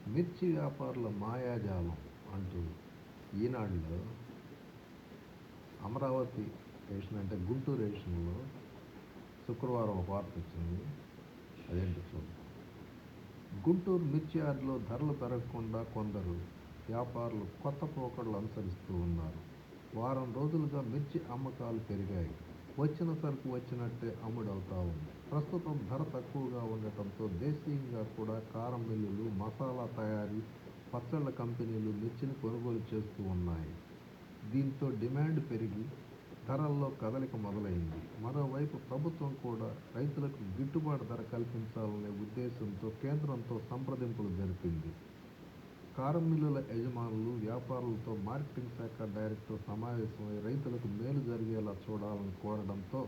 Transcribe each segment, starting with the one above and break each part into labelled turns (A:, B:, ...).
A: మిర్చి వ్యాపారుల మాయాజాలం అంటూ ఈనాడులో అమరావతి ఎడిషన్ అంటే గుంటూరు ఎడిషన్లో శుక్రవారం ఒక వార్త వచ్చింది. అదేంటో చూద్దాం. గుంటూరు మిర్చి యార్డులో ధరలు పెరగకుండా కొందరు వ్యాపారులు కొత్త పోకడలు అనుసరిస్తూ ఉన్నారు. వారం రోజులుగా మిర్చి అమ్మకాలు పెరిగాయి. వచ్చిన సరుకు వచ్చినట్టే అమ్ముడవుతా ఉంది. ప్రస్తుతం ధర తక్కువగా ఉండటంతో దేశీయంగా కూడా కారం మిల్లులు, మసాలా తయారీ, పచ్చళ్ల కంపెనీలు మిర్చిని కొనుగోలు చేస్తూ ఉన్నాయి. దీంతో డిమాండ్ పెరిగి ధరల్లో కదలిక మొదలైంది. మరోవైపు ప్రభుత్వం కూడా రైతులకు గిట్టుబాటు ధర కల్పించాలనే ఉద్దేశంతో కేంద్రంతో సంప్రదింపులు జరిపింది. కారం మిల్లుల యజమానులు, వ్యాపారులతో మార్కెటింగ్ శాఖ డైరెక్టర్ సమావేశమై రైతులకు మేలు జరిగేలా చూడాలని కోరడంతో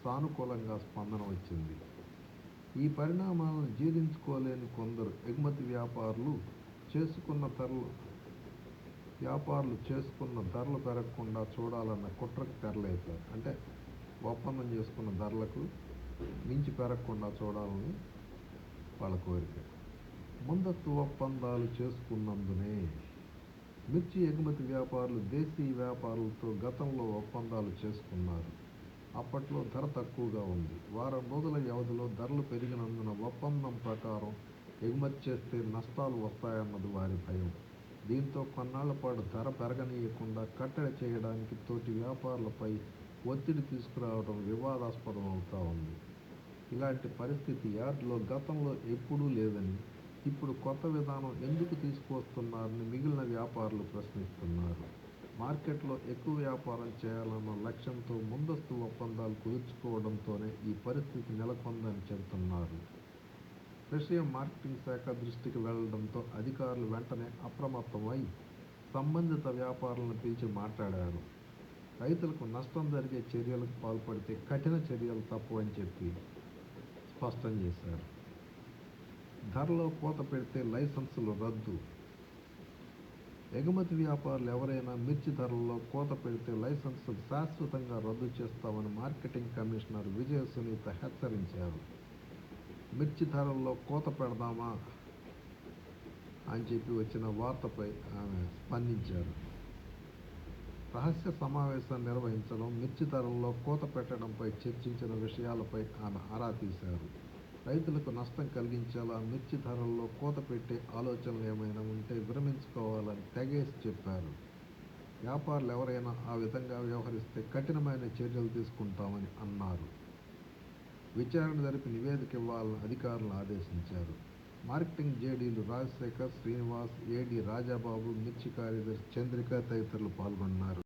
A: సానుకూలంగా స్పందన వచ్చింది. ఈ పరిణామాలను జీర్ణించుకోలేని కొందరు ఎగుమతి వ్యాపారులు చేసుకున్న ధరలు పెరగకుండా చూడాలన్న కుట్రకు తెరలేపారు. అంటే ఒప్పందం చేసుకున్న ధరలకు మించి పెరగకుండా చూడాలని వాళ్ళ కోరిక. ముందస్తు ఒప్పందాలు చేసుకున్నందునే మిర్చి ఎగుమతి వ్యాపారులు దేశీయ వ్యాపారులతో గతంలో ఒప్పందాలు చేసుకున్నారు. అప్పట్లో ధర తక్కువగా ఉంది. వారం రోజుల వ్యవధిలో ధరలు పెరిగినందున ఒప్పందం ప్రకారం ఎగుమతి చేస్తే నష్టాలు వస్తాయన్నది వారి భయం. దీంతో కొన్నాళ్ల పాటు ధర పెరగనీయకుండా కట్టడి చేయడానికి తోటి వ్యాపారులపై ఒత్తిడి తీసుకురావడం వివాదాస్పదం అవుతా ఉంది. ఇలాంటి పరిస్థితి యార్డులో గతంలో ఎప్పుడూ లేదని, ఇప్పుడు కొత్త విధానం ఎందుకు తీసుకువస్తున్నారని మిగిలిన వ్యాపారులు ప్రశ్నిస్తున్నారు. మార్కెట్లో ఎక్కువ వ్యాపారం చేయాలన్న లక్ష్యంతో ముందస్తు ఒప్పందాలు కుదుర్చుకోవడంతోనే ఈ పరిస్థితి నెలకొందని చెబుతున్నారు. విషయం మార్కెటింగ్ శాఖ దృష్టికి వెళ్లడంతో అధికారులు వెంటనే అప్రమత్తమై సంబంధిత వ్యాపారులను పిలిచి మాట్లాడారు. రైతులకు నష్టం జరిగే చర్యలకు పాల్పడితే కఠిన చర్యలు తప్పవని చెప్పి స్పష్టం చేశారు. ధరలో కోత పెడితే లైసెన్సులు రద్దు. ఎగుమతి వ్యాపారులు ఎవరైనా మిర్చి ధరల్లో కోత పెడితే లైసెన్సులు శాశ్వతంగా రద్దు చేస్తామని మార్కెటింగ్ కమిషనర్ విజయ సునీత హెచ్చరించారు. మిర్చి ధరల్లో కోత పెడదామా అని చెప్పి వచ్చిన వార్తపై ఆమె స్పందించారు. రహస్య సమావేశాన్ని నిర్వహించడం, మిర్చి ధరల్లో కోత పెట్టడంపై చర్చించిన విషయాలపై ఆమె ఆరా తీశారు. రైతులకు నష్టం కలిగించేలా మిర్చి ధరల్లో కోత పెట్టే ఆలోచనలు ఏమైనా ఉంటే విరమించుకోవాలని తెగేసి చెప్పారు. వ్యాపారులు ఎవరైనా ఆ విధంగా వ్యవహరిస్తే కఠినమైన చర్యలు తీసుకుంటామని అన్నారు. విచారణ జరిపి నివేదిక ఇవ్వాలని అధికారులను ఆదేశించారు. మార్కెటింగ్ జేడీలు రాజశేఖర్, శ్రీనివాస్, ఏడీ రాజాబాబు, మిర్చి కార్యదర్శి చంద్రిక తదితరులు పాల్గొన్నారు.